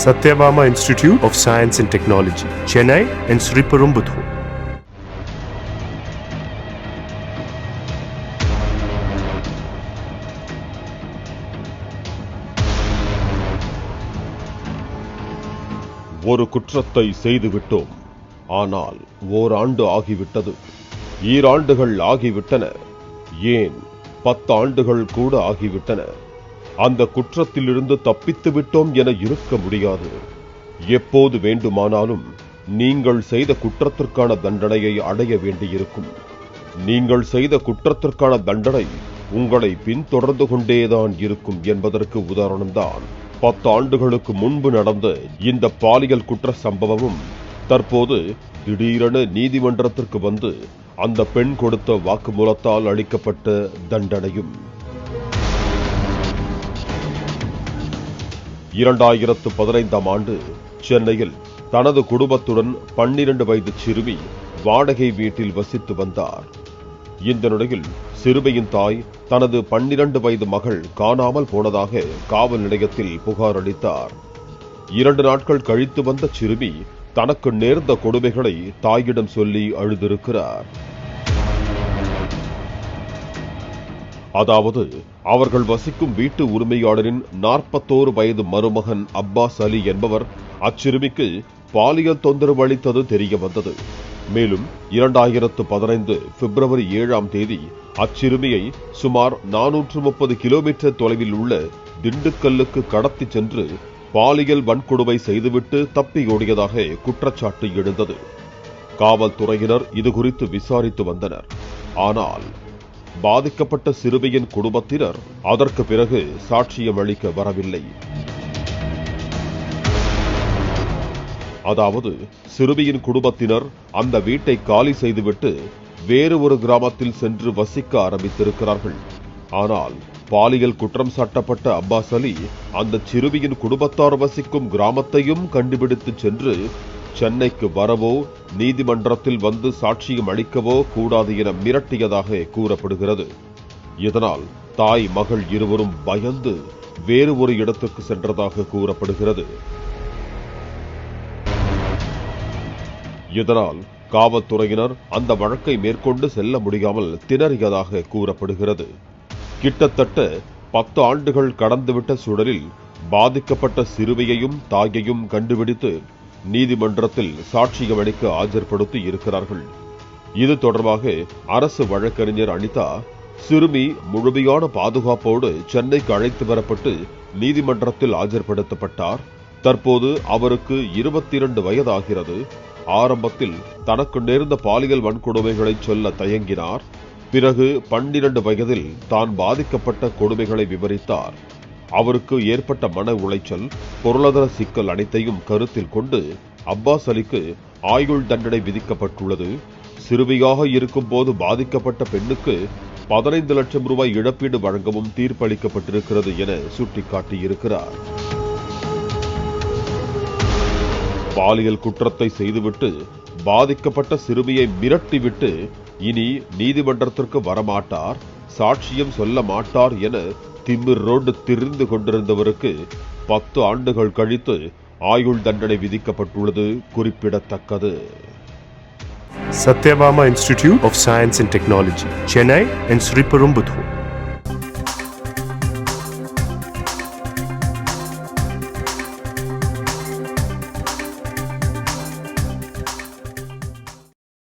Satyabama Institute of Science and Technology, Chennai and Sriperumbudur. ஒரு குற்றத்தை செய்துவிட்டோம். ஆனால் ஓராண்டு ஆகிவிட்டது. ஈராண்டுகள் ஆகிவிட்டன. ஏன் 10 ஆண்டுகள் கூட ஆகிவிட்டன. அந்த குற்றத்திலிருந்து தப்பித்து விட்டோம் என இருக்க முடியாது. எப்போது வேண்டுமானாலும் நீங்கள் செய்த குற்றத்திற்கான தண்டனையை அடைய வேண்டியிருக்கும். நீங்கள் செய்த குற்றத்திற்கான தண்டனை உங்களை பின்தொடர்ந்து கொண்டேதான் இருக்கும் என்பதற்கு உதாரணம்தான் 10 ஆண்டுகளுக்கு முன்பு நடந்த இந்த பாலியல் குற்ற சம்பவமும் தற்போது திடீரென நீதிமன்றத்திற்கு வந்து அந்த பெண் கொடுத்த வாக்குமூலத்தால் அளிக்கப்பட்ட தண்டனையும். 2015ஆம் ஆண்டு சென்னையில் தனது குடும்பத்துடன் 12 வயது சிறுமி வாடகை வீட்டில் வசித்து வந்தார். இந்த நிலையில் சிறுமியின் தாய் தனது 12 வயது மகள் காணாமல் போனதாக காவல் நிலையத்தில் புகார் அளித்தார். 2 நாட்கள் கழித்து வந்த சிறுமி தனக்கு நேர்ந்த கொடுமைகளை தாயிடம் சொல்லி அழுதிருக்கிறார். அதாவது அவர்கள் வசிக்கும் வீட்டு உரிமையாளரின் 41 வயது மருமகன் அப்பாஸ் அலி என்பவர் அச்சிறுமிக்கு பாலியல் தொந்தரவு அளித்தது தெரிய வந்தது. மேலும் 2015 பிப்ரவரி 7ஆம் தேதி அச்சிறுமியை சுமார் 430 கிலோமீட்டர் தொலைவில் உள்ள திண்டுக்கல்லுக்கு கடத்தி சென்று பாலியல் வன்கொடுமை செய்துவிட்டு தப்பி ஓடியதாக குற்றச்சாட்டு எழுந்தது. காவல்துறையினர் இதுகுறித்து விசாரித்து வந்தனர். ஆனால் பாதிக்கப்பட்ட சிறுமியின் குடும்பத்தினர் அதற்கு பிறகு சாட்சியம் அளிக்க வரவில்லை. அதாவது சிறுமியின் குடும்பத்தினர் அந்த வீட்டை காலி செய்துவிட்டு வேறு ஒரு கிராமத்தில் சென்று வசிக்க ஆரம்பித்திருக்கிறார்கள். ஆனால் பாலியல் குற்றம் சாட்டப்பட்ட அப்பாஸ் அலி அந்த சிறுமியின் குடும்பத்தார் வசிக்கும் கிராமத்தையும் கண்டுபிடித்து சென்று சென்னைக்கு வரவோ நீதிமன்றத்தில் வந்து சாட்சியம் அளிக்கவோ கூடாது என மிரட்டியதாக கூறப்படுகிறது. இதனால் தாய் மகள் இருவரும் பயந்து வேறு ஒரு இடத்துக்கு சென்றதாக கூறப்படுகிறது. இதனால் காவல்துறையினர் அந்த வழக்கை மேற்கொண்டு செல்ல முடியாமல் திணறியதாக கூறப்படுகிறது. கிட்டத்தட்ட 10 ஆண்டுகள் கடந்துவிட்ட சூழலில் பாதிக்கப்பட்ட சிறுமியையும் தாயையும் கண்டுபிடித்து நீதிமன்றத்தில் சாட்சியம் அளிக்க ஆஜர்படுத்தி இருக்கிறார்கள். இது தொடர்பாக அரசு வழக்கறிஞர் அனிதா சிறுமி முழுமையான பாதுகாப்போடு சென்னைக்கு அழைத்து வரப்பட்டு நீதிமன்றத்தில் ஆஜர்படுத்தப்பட்டார். தற்போது அவருக்கு 22 வயதாகிறது. ஆரம்பத்தில் தனக்கு நேர்ந்த பாலியல் வன்கொடுமைகளை சொல்ல தயங்கினார். பிறகு 12 வயதில் தான் பாதிக்கப்பட்ட கொடுமைகளை விவரித்தார். அவருக்கு ஏற்பட்ட மன உளைச்சல், பொருளாதார சிக்கல் அனைத்தையும் கருத்தில் கொண்டு அப்பாஸ் அலிக்கு ஆயுள் தண்டனை விதிக்கப்பட்டுள்ளது. சிறுமியாக இருக்கும் போது பாதிக்கப்பட்ட பெண்ணுக்கு 15 லட்சம் ரூபாய் இழப்பீடு வழங்கவும் தீர்ப்பளிக்கப்பட்டிருக்கிறது என சுட்டிக்காட்டியிருக்கிறார். பாலியல் குற்றத்தை செய்துவிட்டு பாதிக்கப்பட்ட சிறுமியை மிரட்டிவிட்டு இனி நீதிமன்றத்திற்கு வரமாட்டார், சாட்சியம் சொல்ல மாட்டார் என திமிரோடு திரிந்து கொண்டிருந்தவருக்கு 10 ஆண்டுகள் கழித்து ஆயுள் தண்டனை விதிக்கப்பட்டுள்ளது குறிப்பிடத்தக்கது. Satyabama Institute of Science and Technology, Chennai and Sriperumbudur.